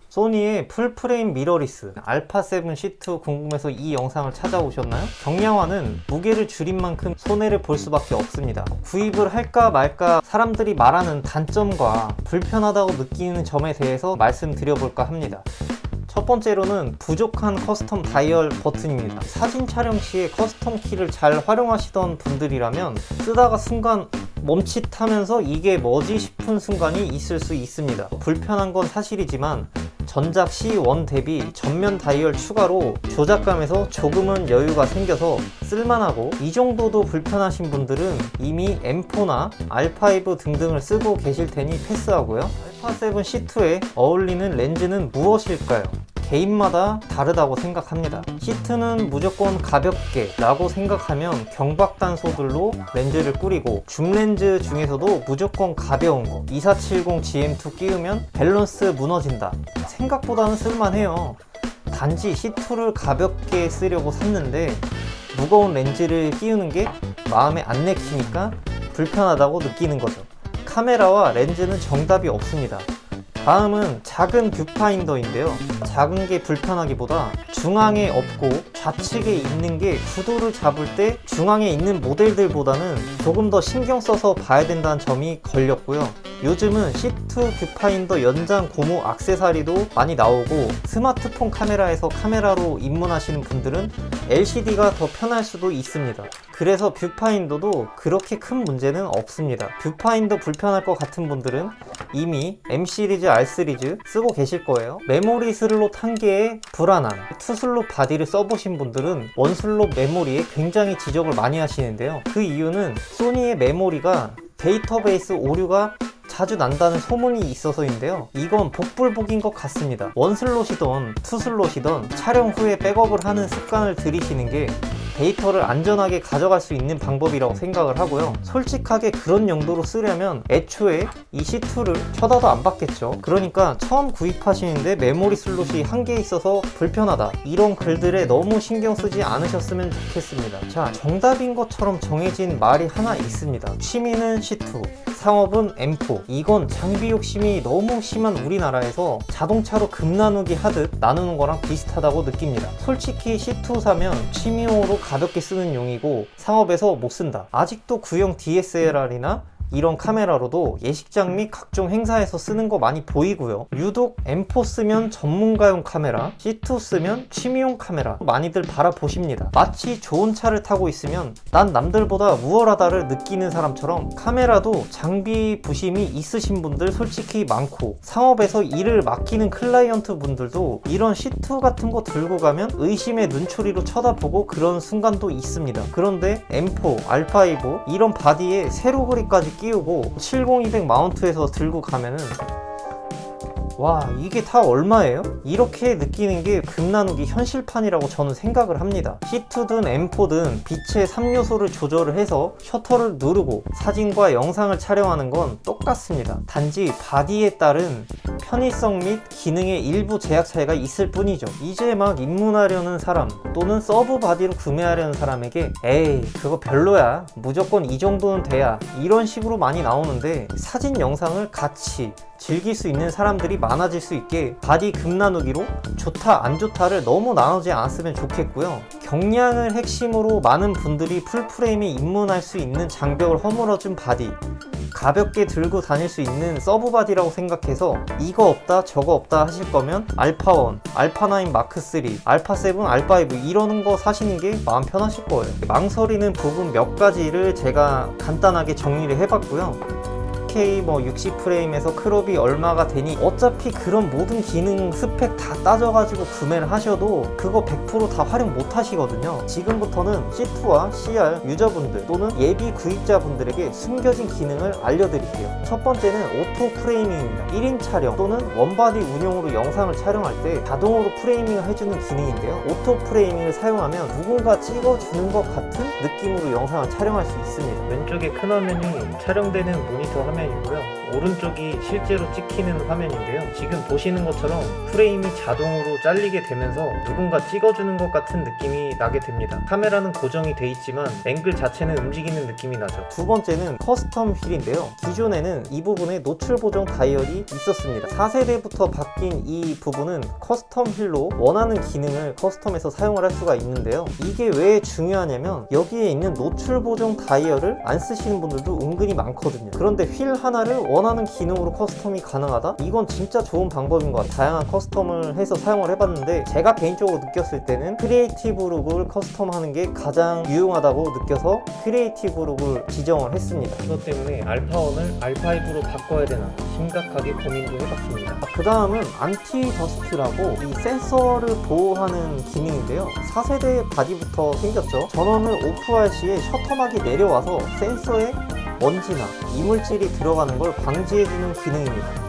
소니의 풀프레임 미러리스 α7C2 궁금해서 이 영상을 찾아오셨나요? 경량화는 무게를 줄인 만큼 손해를 볼 수밖에 없습니다. 구입을 할까 말까 사람들이 말하는 단점과 불편하다고 느끼는 점에 대해서 말씀드려볼까 합니다. 첫 번째로는 부족한 커스텀 다이얼 버튼입니다. 사진 촬영 시에 커스텀 키를 잘 활용하시던 분들이라면 쓰다가 순간 멈칫하면서 이게 뭐지 싶은 순간이 있을 수 있습니다. 불편한 건 사실이지만 전작 C1 대비 전면 다이얼 추가로 조작감에서 조금은 여유가 생겨서 쓸만하고, 이 정도도 불편하신 분들은 이미 M4나 R5 등등을 쓰고 계실 테니 패스하고요. α7C2에 어울리는 렌즈는 무엇일까요? 개인마다 다르다고 생각합니다. C2는 무조건 가볍게 라고 생각하면 경박단소들로 렌즈를 꾸리고, 줌렌즈 중에서도 무조건 가벼운 거 2470 GM2 끼우면 밸런스 무너진다. 생각보다는 쓸만해요. 단지 C2를 가볍게 쓰려고 샀는데 무거운 렌즈를 끼우는 게 마음에 안 내키니까 불편하다고 느끼는 거죠. 카메라와 렌즈는 정답이 없습니다. 다음은 작은 뷰파인더인데요. 작은 게 불편하기보다 중앙에 없고 좌측에 있는 게 구도를 잡을 때 중앙에 있는 모델들보다는 조금 더 신경 써서 봐야 된다는 점이 걸렸고요. 요즘은 C2 뷰파인더 연장 고무 액세서리도 많이 나오고, 스마트폰 카메라에서 카메라로 입문하시는 분들은 LCD가 더 편할 수도 있습니다. 그래서 뷰파인더도 그렇게 큰 문제는 없습니다. 뷰파인더 불편할 것 같은 분들은 이미 M 시리즈, R 시리즈 쓰고 계실 거예요. 메모리 슬롯 한 개에 불안한 투슬롯 바디를 써보신 분들은 원슬롯 메모리에 굉장히 지적을 많이 하시는데요. 그 이유는 소니의 메모리가 데이터베이스 오류가 자주 난다는 소문이 있어서인데요. 이건 복불복인 것 같습니다. 원슬롯이던 투슬롯이던 촬영 후에 백업을 하는 습관을 들이시는 게 데이터를 안전하게 가져갈 수 있는 방법이라고 생각을 하고요. 솔직하게 그런 용도로 쓰려면 애초에 이 C2를 쳐다도 안 봤겠죠. 그러니까 처음 구입하시는데 메모리 슬롯이 한 개 있어서 불편하다, 이런 글들에 너무 신경 쓰지 않으셨으면 좋겠습니다. 자, 정답인 것처럼 정해진 말이 하나 있습니다. 취미는 C2, 상업은 M4. 이건 장비 욕심이 너무 심한 우리나라에서 자동차로 금 나누기 하듯 나누는 거랑 비슷하다고 느낍니다. 솔직히 C2 사면 취미용으로 가볍게 쓰는 용이고 상업에서 못 쓴다. 아직도 구형 DSLR이나 이런 카메라로도 예식장 및 각종 행사에서 쓰는 거 많이 보이고요. 유독 M4 쓰면 전문가용 카메라, C2 쓰면 취미용 카메라 많이들 바라보십니다. 마치 좋은 차를 타고 있으면 난 남들보다 우월하다를 느끼는 사람처럼 카메라도 장비 부심이 있으신 분들 솔직히 많고, 상업에서 일을 맡기는 클라이언트 분들도 이런 C2 같은 거 들고 가면 의심의 눈초리로 쳐다보고 그런 순간도 있습니다. 그런데 M4, R5 이런 바디에 세로 그립까지 끼우고 70-200 마운트에서 들고 가면은 와, 이게 다 얼마예요? 이렇게 느끼는 게 금 나누기 현실판이라고 저는 생각을 합니다. C2든 M4든 빛의 3요소를 조절을 해서 셔터를 누르고 사진과 영상을 촬영하는 건 똑같습니다. 단지 바디에 따른 편의성 및 기능의 일부 제약 차이가 있을 뿐이죠. 이제 막 입문하려는 사람 또는 서브 바디로 구매하려는 사람에게 에이 그거 별로야, 무조건 이 정도는 돼야, 이런 식으로 많이 나오는데, 사진 영상을 같이 즐길 수 있는 사람들이 많아질 수 있게 바디 금 나누기로 좋다 안 좋다를 너무 나누지 않았으면 좋겠고요. 경량을 핵심으로 많은 분들이 풀프레임에 입문할 수 있는 장벽을 허물어준 바디, 가볍게 들고 다닐 수 있는 서브 바디라고 생각해서 이거 없다 저거 없다 하실 거면 알파1, 알파9 마크3, 알파7, 알파5 이러는 거 사시는 게 마음 편하실 거예요. 망설이는 부분 몇 가지를 제가 간단하게 정리를 해봤고요. 60프레임에서 크롭이 얼마가 되니, 어차피 그런 모든 기능 스펙 다 따져가지고 구매를 하셔도 그거 100% 다 활용 못 하시거든요. 지금부터는 C2와 CR 유저분들 또는 예비 구입자분들에게 숨겨진 기능을 알려드릴게요. 첫 번째는 오토 프레이밍입니다. 1인 촬영 또는 원바디 운용으로 영상을 촬영할 때 자동으로 프레이밍을 해주는 기능인데요. 오토 프레이밍을 사용하면 누군가 찍어주는 것 같은 느낌으로 영상을 촬영할 수 있습니다. 왼쪽에 큰 화면이 촬영되는 모니터 화면이고요. 오른쪽이 실제로 찍히는 화면인데요. 지금 보시는 것처럼 프레임이 자동으로 잘리게 되면서 누군가 찍어주는 것 같은 느낌이 나게 됩니다. 카메라는 고정이 돼 있지만 앵글 자체는 움직이는 느낌이 나죠. 두 번째는 커스텀 휠인데요. 기존에는 이 부분에 노출 보정 다이얼이 있었습니다. 4세대부터 바뀐 이 부분은 커스텀 휠로 원하는 기능을 커스텀해서 사용을 할 수가 있는데요. 이게 왜 중요하냐면 여기에 있는 노출 보정 다이얼을 안 쓰시는 분들도 은근히 많거든요. 그런데 휠 하나를 원하는 기능으로 커스텀이 가능하다? 이건 진짜 좋은 방법인 것 같아요. 다양한 커스텀을 해서 사용을 해봤는데 제가 개인적으로 느꼈을 때는 크리에이티브 룩을 커스텀하는 게 가장 유용하다고 느껴서 크리에이티브 룩을 지정을 했습니다. 그것 때문에 알파1을 알파5로 바꿔야 되나 심각하게 고민도 해봤습니다. 그 다음은 안티 더스트라고 이 센서를 보호하는 기능인데요. 4세대 바디부터 생겼죠. 전원을 오프할 시에 셔터막이 내려와서 센서에 먼지나 이물질이 들어가는 걸 방지해주는 기능입니다.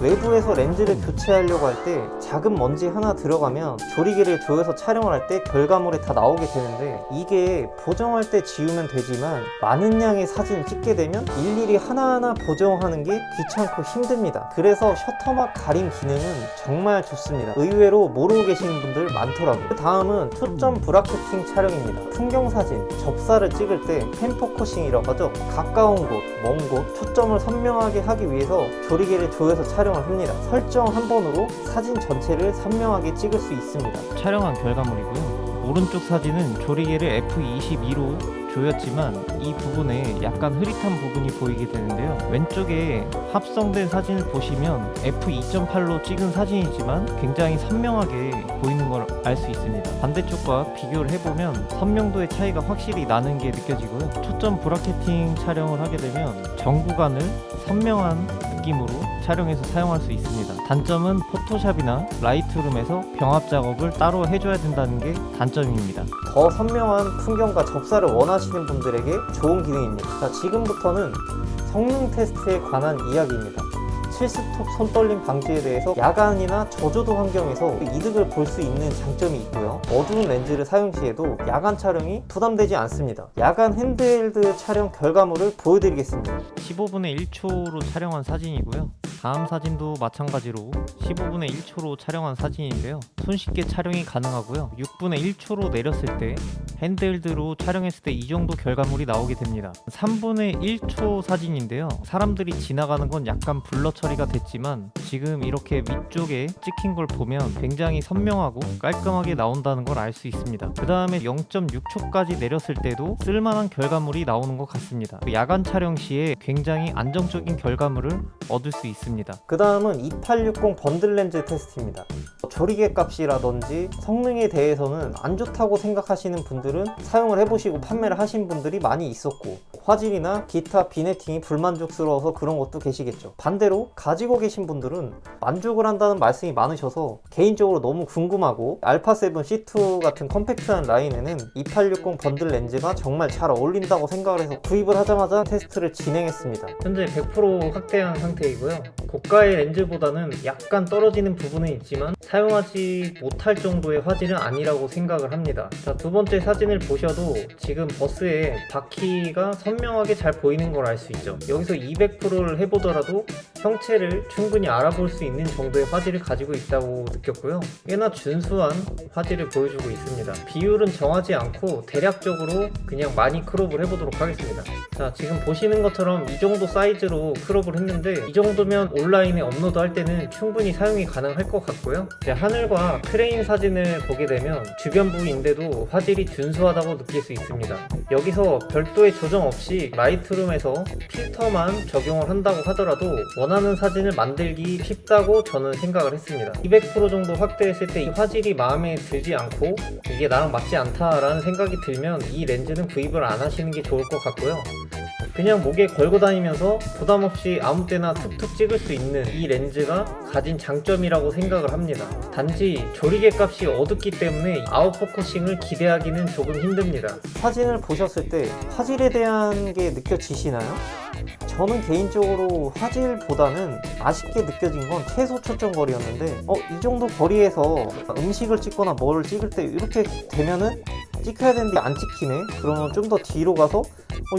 외부에서 렌즈를 교체하려고 할 때 작은 먼지 하나 들어가면 조리개를 조여서 촬영을 할 때 결과물이 다 나오게 되는데 이게 보정할 때 지우면 되지만 많은 양의 사진을 찍게 되면 일일이 하나하나 보정하는 게 귀찮고 힘듭니다. 그래서 셔터막 가림 기능은 정말 좋습니다. 의외로 모르고 계시는 분들 많더라고요. 그 다음은 초점 브라켓팅 촬영입니다. 풍경사진, 접사를 찍을 때 펜포커싱이라고 하죠. 가까운 곳, 먼 곳, 초점을 선명하게 하기 위해서 조리개를 조여서 촬영을 합니다. 설정 한 번으로 사진 전체를 선명하게 찍을 수 있습니다. 촬영한 결과물이고요. 오른쪽 사진은 조리개를 f22로 조였지만 이 부분에 약간 흐릿한 부분이 보이게 되는데요. 왼쪽에 합성된 사진을 보시면 f2.8로 찍은 사진이지만 굉장히 선명하게 보이는 걸 알 수 있습니다. 반대쪽과 비교를 해보면 선명도의 차이가 확실히 나는 게 느껴지고요. 초점 브라켓팅 촬영을 하게 되면 전 구간을 선명한 느낌으로 촬영해서 사용할 수 있습니다. 단점은 포토샵이나 라이트룸에서 병합 작업을 따로 해줘야 된다는 게 단점입니다. 더 선명한 풍경과 접사를 원하시는 분들에게 좋은 기능입니다. 자, 지금부터는 성능 테스트에 관한 이야기입니다. 실스톱 손떨림 방지에 대해서 야간이나 저조도 환경에서 이득을 볼 수 있는 장점이 있고요. 어두운 렌즈를 사용 시에도 야간 촬영이 부담되지 않습니다. 야간 핸드헬드 촬영 결과물을 보여드리겠습니다. 15분의 1초로 촬영한 사진이고요. 다음 사진도 마찬가지로 15분의 1초로 촬영한 사진인데요. 손쉽게 촬영이 가능하고요. 6분의 1초로 내렸을 때 핸드헬드로 촬영했을 때 이 정도 결과물이 나오게 됩니다. 3분의 1초 사진인데요. 사람들이 지나가는 건 약간 블러 처리가 됐지만 지금 이렇게 위쪽에 찍힌 걸 보면 굉장히 선명하고 깔끔하게 나온다는 걸 알 수 있습니다. 그 다음에 0.6초까지 내렸을 때도 쓸만한 결과물이 나오는 것 같습니다. 야간 촬영 시에 굉장히 안정적인 결과물을 얻을 수 있습니다. 그 다음은 2860 번들 렌즈 테스트입니다. 조리개 값이라든지 성능에 대해서는 안 좋다고 생각하시는 분들은 사용을 해보시고 판매를 하신 분들이 많이 있었고 화질이나 기타 비네팅이 불만족스러워서 그런 것도 계시겠죠. 반대로 가지고 계신 분들은 만족을 한다는 말씀이 많으셔서 개인적으로 너무 궁금하고 알파7 C2 같은 컴팩트한 라인에는 2860 번들 렌즈가 정말 잘 어울린다고 생각을 해서 구입을 하자마자 테스트를 진행했습니다. 현재 100% 확대한 상태이고요. 고가의 렌즈보다는 약간 떨어지는 부분은 있지만 사용하지 못할 정도의 화질은 아니라고 생각을 합니다. 자, 두 번째 사진을 보셔도 지금 버스에 바퀴가 선명하게 잘 보이는 걸 알 수 있죠. 여기서 200%를 해보더라도 형체를 충분히 알아볼 수 있는 정도의 화질을 가지고 있다고 느꼈고요. 꽤나 준수한 화질을 보여주고 있습니다. 비율은 정하지 않고 대략적으로 그냥 많이 크롭을 해보도록 하겠습니다. 자, 지금 보시는 것처럼 이 정도 사이즈로 크롭을 했는데 이 정도면 온라인에 업로드 할 때는 충분히 사용이 가능할 것 같고요. 이제 하늘과 크레인 사진을 보게 되면 주변부인데도 화질이 준수하다고 느낄 수 있습니다. 여기서 별도의 조정 없이 라이트룸에서 필터만 적용을 한다고 하더라도 원하는 사진을 만들기 쉽다고 저는 생각을 했습니다. 200% 정도 확대했을 때 이 화질이 마음에 들지 않고 이게 나랑 맞지 않다라는 생각이 들면 이 렌즈는 구입을 안 하시는 게 좋을 것 같고요. 그냥 목에 걸고 다니면서 부담없이 아무 때나 툭툭 찍을 수 있는 이 렌즈가 가진 장점이라고 생각을 합니다. 단지 조리개 값이 어둡기 때문에 아웃포커싱을 기대하기는 조금 힘듭니다. 사진을 보셨을 때 화질에 대한 게 느껴지시나요? 저는 개인적으로 화질보다는 아쉽게 느껴진 건 최소 초점 거리였는데 이 정도 거리에서 음식을 찍거나 뭐를 찍을 때 이렇게 되면은 찍혀야 되는데 안 찍히네? 그러면 좀 더 뒤로 가서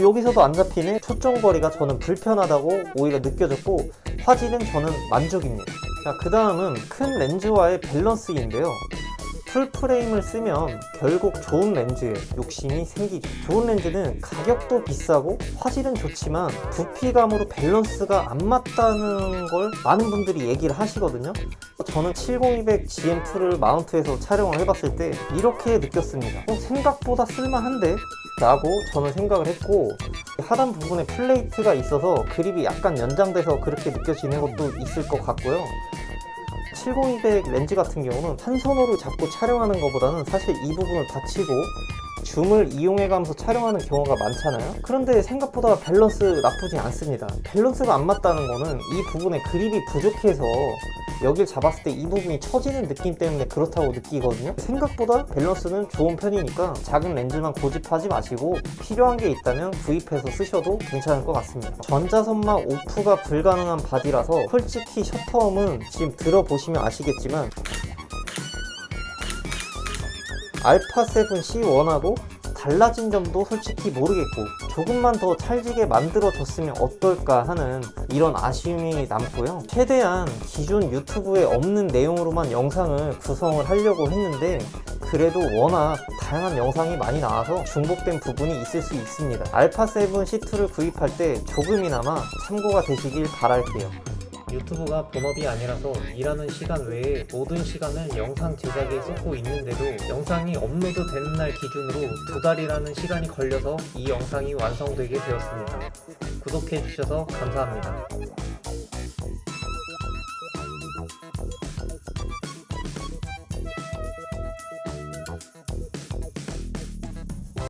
여기서도 안 잡히네? 초점거리가 저는 불편하다고 오히려 느껴졌고 화질은 저는 만족입니다. 자, 그 다음은 큰 렌즈와의 밸런스인데요. 풀프레임을 쓰면 결국 좋은 렌즈에 욕심이 생기죠. 좋은 렌즈는 가격도 비싸고 화질은 좋지만 부피감으로 밸런스가 안 맞다는 걸 많은 분들이 얘기를 하시거든요. 저는 70-200 GM2를 마운트해서 촬영을 해봤을 때 이렇게 느꼈습니다. 생각보다 쓸만한데? 라고 저는 생각을 했고, 하단 부분에 플레이트가 있어서 그립이 약간 연장돼서 그렇게 느껴지는 것도 있을 것 같고요. 70-200 렌즈 같은 경우는 한 손으로 잡고 촬영하는 것보다는 사실 이 부분을 받치고 줌을 이용해가면서 촬영하는 경우가 많잖아요. 그런데 생각보다 밸런스 나쁘지 않습니다. 밸런스가 안 맞다는 거는 이 부분에 그립이 부족해서 여길 잡았을 때 이 부분이 처지는 느낌 때문에 그렇다고 느끼거든요. 생각보다 밸런스는 좋은 편이니까 작은 렌즈만 고집하지 마시고 필요한 게 있다면 구입해서 쓰셔도 괜찮을 것 같습니다. 전자선막 오프가 불가능한 바디라서 솔직히 셔터음은 지금 들어보시면 아시겠지만 알파7 C1하고 달라진 점도 솔직히 모르겠고 조금만 더 찰지게 만들어졌으면 어떨까 하는 이런 아쉬움이 남고요. 최대한 기존 유튜브에 없는 내용으로만 영상을 구성을 하려고 했는데 그래도 워낙 다양한 영상이 많이 나와서 중복된 부분이 있을 수 있습니다. 알파7 C2를 구입할 때 조금이나마 참고가 되시길 바랄게요. 유튜브가 본업이 아니라서 일하는 시간 외에 모든 시간을 영상 제작에 쏟고 있는데도 영상이 업로드 되는 날 기준으로 2달이라는 시간이 걸려서 이 영상이 완성되게 되었습니다. 구독해 주셔서 감사합니다.